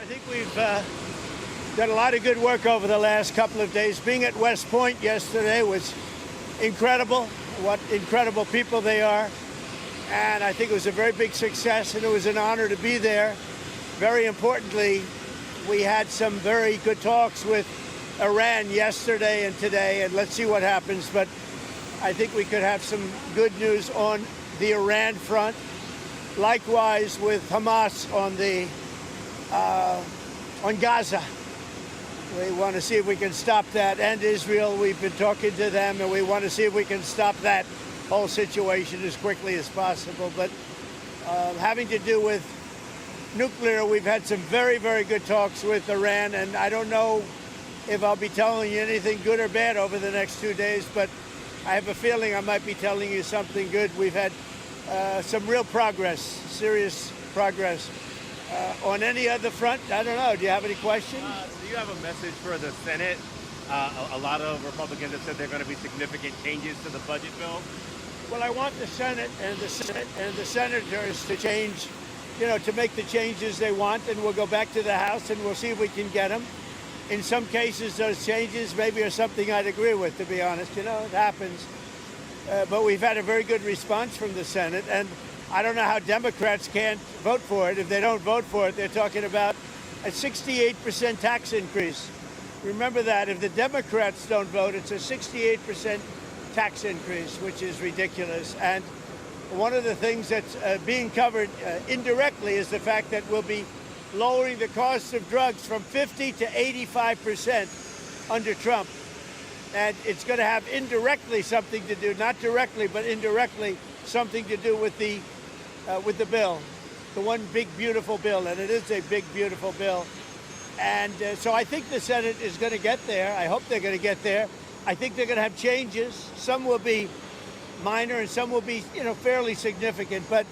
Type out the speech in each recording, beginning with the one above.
I think we've done a lot of good work over the last couple of days. Being at West Point yesterday was incredible, what incredible people they are. And I think it was a very big success, and it was an honor to be there. Very importantly, we had some very good talks with Iran yesterday and today, and let's see what happens. But I think we could have some good news on the Iran front. Likewise with Hamas on Gaza. We want to see if we can stop that. And Israel, we've been talking to them, and we want to see if we can stop that whole situation as quickly as possible. But having to do with nuclear, we've had some very, very good talks with Iran, and I don't know if I'll be telling you anything good or bad over the next 2 days, but I have a feeling I might be telling you something good. We've had some real progress, serious progress. On any other front, I don't know. Do you have any questions? Do you have a message for the Senate? A lot of Republicans have said there are going to be significant changes to the budget bill. Well, I want the Senate and the senators to change, to make the changes they want, and we'll go back to the House and we'll see if we can get them. In some cases, those changes maybe are something I'd agree with, to be honest. It happens. But we've had a very good response from the Senate, and I don't know how Democrats can't vote for it. If they don't vote for it, they're talking about a 68% tax increase. Remember that. If the Democrats don't vote, it's a 68% tax increase, which is ridiculous. And one of the things that's being covered indirectly is the fact that we'll be lowering the cost of drugs from 50 to 85% under Trump. And it's going to have indirectly something to do, not directly, but indirectly something to do with the bill, the one big, beautiful bill. And it is a big, beautiful bill. And so I think the Senate is going to get there. I hope they're going to get there. I think they're going to have changes. Some will be minor and some will be, fairly significant. But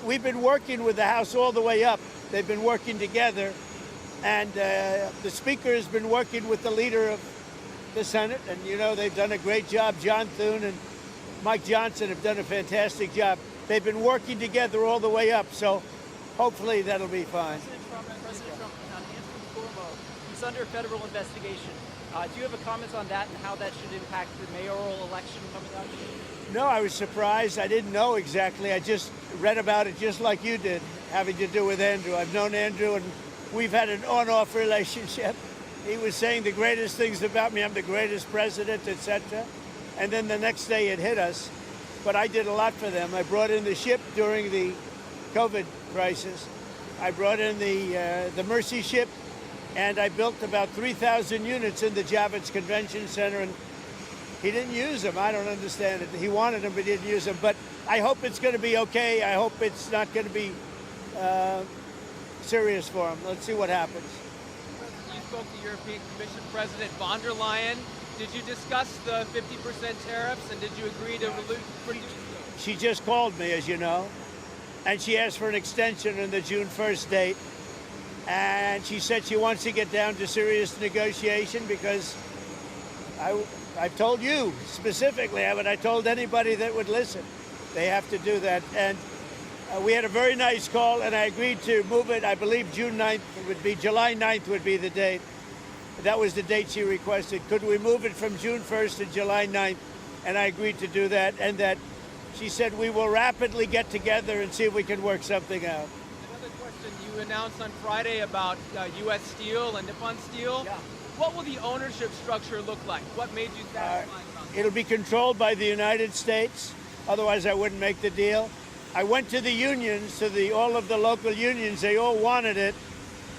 we've been working with the House all the way up. They've been working together. And the Speaker has been working with the leader of the Senate. And, they've done a great job. John Thune and Mike Johnson have done a fantastic job. They've been working together all the way up. So hopefully that'll be fine. President Trump, Andrew Cuomo, he's under federal investigation. Do you have a comment on that and how that should impact the mayoral election coming up? No, I was surprised. I didn't know exactly. I just read about it just like you did, having to do with Andrew. I've known Andrew, and we've had an on-off relationship. He was saying the greatest things about me. I'm the greatest president, etc. And then the next day it hit us. But I did a lot for them. I brought in the ship during the COVID crisis. I brought in the Mercy ship, and I built about 3,000 units in the Javits Convention Center, and he didn't use them. I don't understand it. He wanted them, but he didn't use them. But I hope it's going to be okay. I hope it's not going to be serious for him. Let's see what happens. You spoke to European Commission President von der Leyen. Did you discuss the 50% tariffs, and did you agree to reduce those? She just called me, as you know, and she asked for an extension on the June 1st date. And she said she wants to get down to serious negotiation because I've told you specifically, haven't I told anybody that would listen? They have to do that. And we had a very nice call, and I agreed to move it. I believe June 9th would be, July 9th would be the date. That was the date she requested. Could we move it from June 1st to July 9th? And I agreed to do that. And that she said we will rapidly get together and see if we can work something out. Another question. You announced on Friday about U.S. Steel and Nippon Steel. Yeah. What will the ownership structure look like? What made you satisfied about that? It'll be controlled by the United States. Otherwise, I wouldn't make the deal. I went to the unions, to all of the local unions. They all wanted it.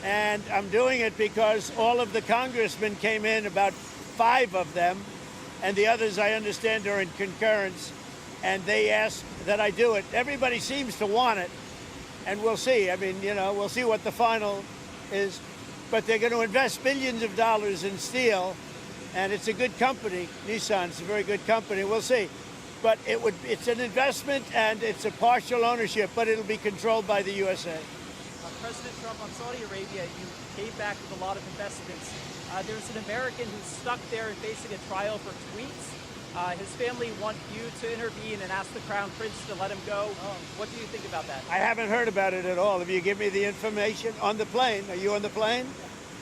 And I'm doing it because all of the congressmen came in, about 5 of them, and the others, I understand, are in concurrence, and they asked that I do it. Everybody seems to want it, and we'll see. I mean, we'll see what the final is. But they're going to invest billions of dollars in steel, and it's a good company. Nissan's a very good company. We'll see. But it's an investment, and it's a partial ownership, but it'll be controlled by the USA. President Trump, on Saudi Arabia, you came back with a lot of investments. There's an American who's stuck there and facing a trial for tweets. His family want you to intervene and ask the Crown Prince to let him go. What do you think about that? I haven't heard about it at all. If you give me the information on the plane, are you on the plane?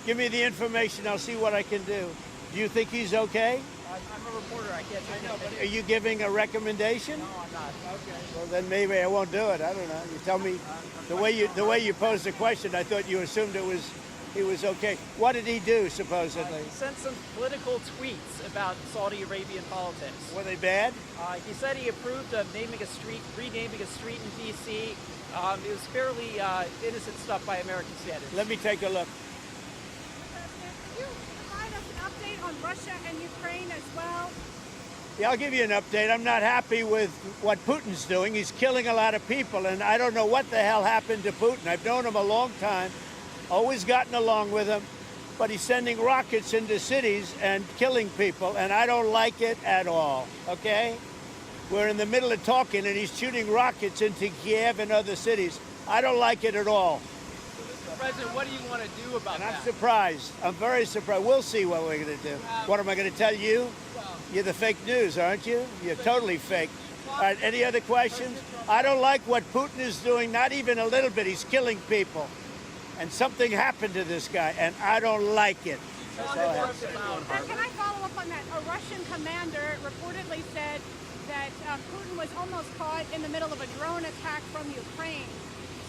Give me the information. I'll see what I can do. Do you think he's okay? I'm a reporter. I can't say No, but are you giving a recommendation? No, I'm not. Okay. Well, then maybe I won't do it. I don't know. You tell me the way you posed the question. I thought you assumed he was okay. What did he do supposedly? He sent some political tweets about Saudi Arabian politics. Were they bad? He said he approved of renaming a street in D.C. It was fairly innocent stuff by American standards. Let me take a look. President, can you provide us an update on Russia and Ukraine as well? Yeah, I'll give you an update. I'm not happy with what Putin's doing. He's killing a lot of people, and I don't know what the hell happened to Putin. I've known him a long time, always gotten along with him, but he's sending rockets into cities and killing people, and I don't like it at all, okay? We're in the middle of talking, and he's shooting rockets into Kyiv and other cities. I don't like it at all. Mr. President, what do you want to do about And that? I'm surprised. I'm very surprised. We'll see what we're going to do. What am I going to tell you? You're the fake news, aren't you? You're totally fake. All right, any other questions? I don't like what Putin is doing, not even a little bit. He's killing people. And something happened to this guy, and I don't like it. That's all I have to say. Can I follow up on that? A Russian commander reportedly said that Putin was almost caught in the middle of a drone attack from Ukraine.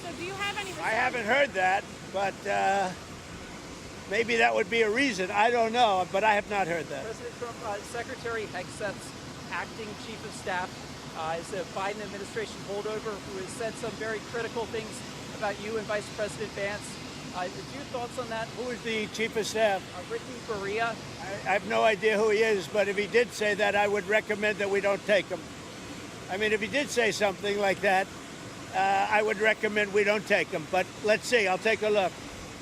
So do you have any... I haven't heard that, but maybe that would be a reason. I don't know, but I have not heard that. President Trump, Secretary Hegseth's acting chief of staff is a Biden administration holdover who has said some very critical things about you and Vice President Vance. Your thoughts on that? Who is the chief of staff? Ricky Faria. I have no idea who he is, but if he did say that, I would recommend that we don't take him. I mean, if he did say something like that, I would recommend we don't take him. But let's see. I'll take a look.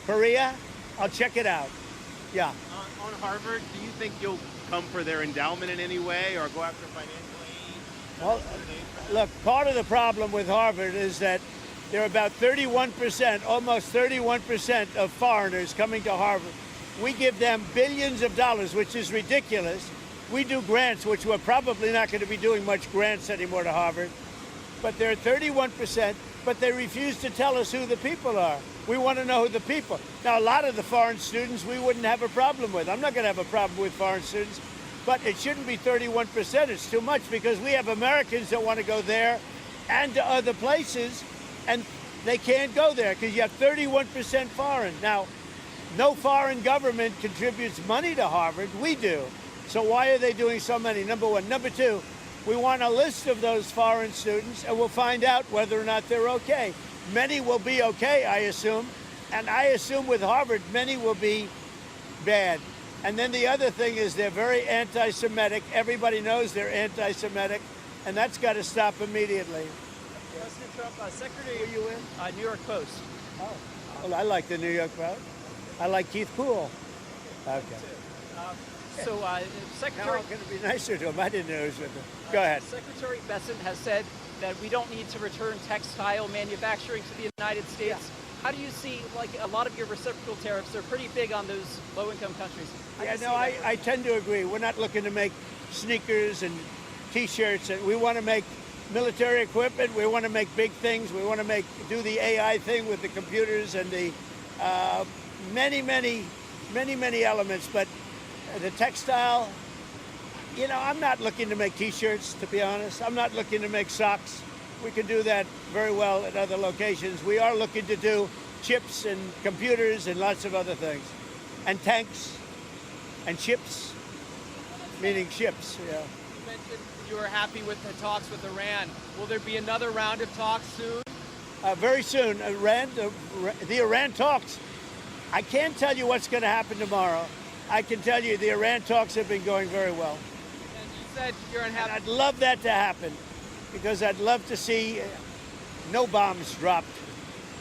Korea, I'll check it out. Yeah. On Harvard, do you think you'll come for their endowment in any way or go after financial aid? Well, look, part of the problem with Harvard is that there are about 31%, almost 31% of foreigners coming to Harvard. We give them billions of dollars, which is ridiculous. We do grants, which we're probably not going to be doing much grants anymore to Harvard. But they're 31%, but they refuse to tell us who the people are. We want to know who the people. Now, a lot of the foreign students we wouldn't have a problem with. I'm not going to have a problem with foreign students, but it shouldn't be 31%. It's too much because we have Americans that want to go there and to other places, and they can't go there because you have 31% foreign. Now, no foreign government contributes money to Harvard. We do. So why are they doing so many? Number one. Number two, we want a list of those foreign students, and we'll find out whether or not they're okay. Many will be okay, I assume, and I assume with Harvard, many will be bad. And then the other thing is they're very anti-Semitic. Everybody knows they're anti-Semitic, and that's got to stop immediately. President Trump, Secretary Who are you in? New York Post. Oh, well, I like the New York Post. I like Keith Poole. Okay. So, Now Secretary... I'm going to be nicer to him. I didn't know he was with him. Go ahead. Secretary Bessent has said that we don't need to return textile manufacturing to the United States. Yeah. How do you see, like, a lot of your reciprocal tariffs are pretty big on those low-income countries? How do Yeah, you no, see that? I tend to agree. We're not looking to make sneakers and T-shirts. We want to make military equipment. We want to make big things. We want to do the AI thing with the computers and the many elements. But the textile, you know, I'm not looking to make T-shirts, to be honest. I'm not looking to make socks. We can do that very well at other locations. We are looking to do chips and computers and lots of other things. And tanks and ships, meaning ships, yeah. You mentioned you were happy with the talks with Iran. Will there be another round of talks soon? Very soon, the Iran talks. I can't tell you what's going to happen tomorrow. I can tell you the Iran talks have been going very well. And you said you're And unhappy. I'd love that to happen because I'd love to see no bombs dropped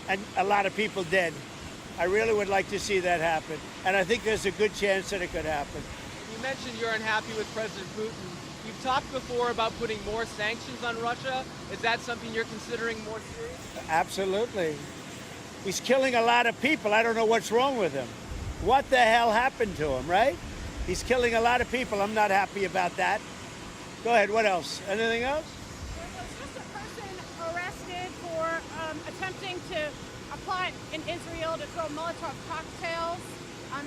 and a lot of people dead. I really would like to see that happen. And I think there's a good chance that it could happen. You mentioned you're unhappy with President Putin. You've talked before about putting more sanctions on Russia. Is that something you're considering more seriously? Absolutely. He's killing a lot of people. I don't know what's wrong with him. What the hell happened to him, right? He's killing a lot of people. I'm not happy about that. Go ahead. What else? Anything else? There was just a person arrested for attempting to apply in Israel to throw Molotov cocktails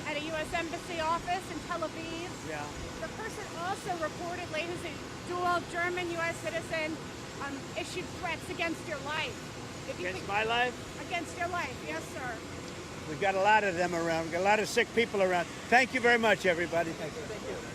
at a U.S. Embassy office in Tel Aviv. Yeah. The person also reportedly, who's a dual German-U.S. citizen, issued threats against your life. If you Against could- my life? Against your life, yes, sir. We've got a lot of them around. We've got a lot of sick people around. Thank you very much, everybody. Thank you.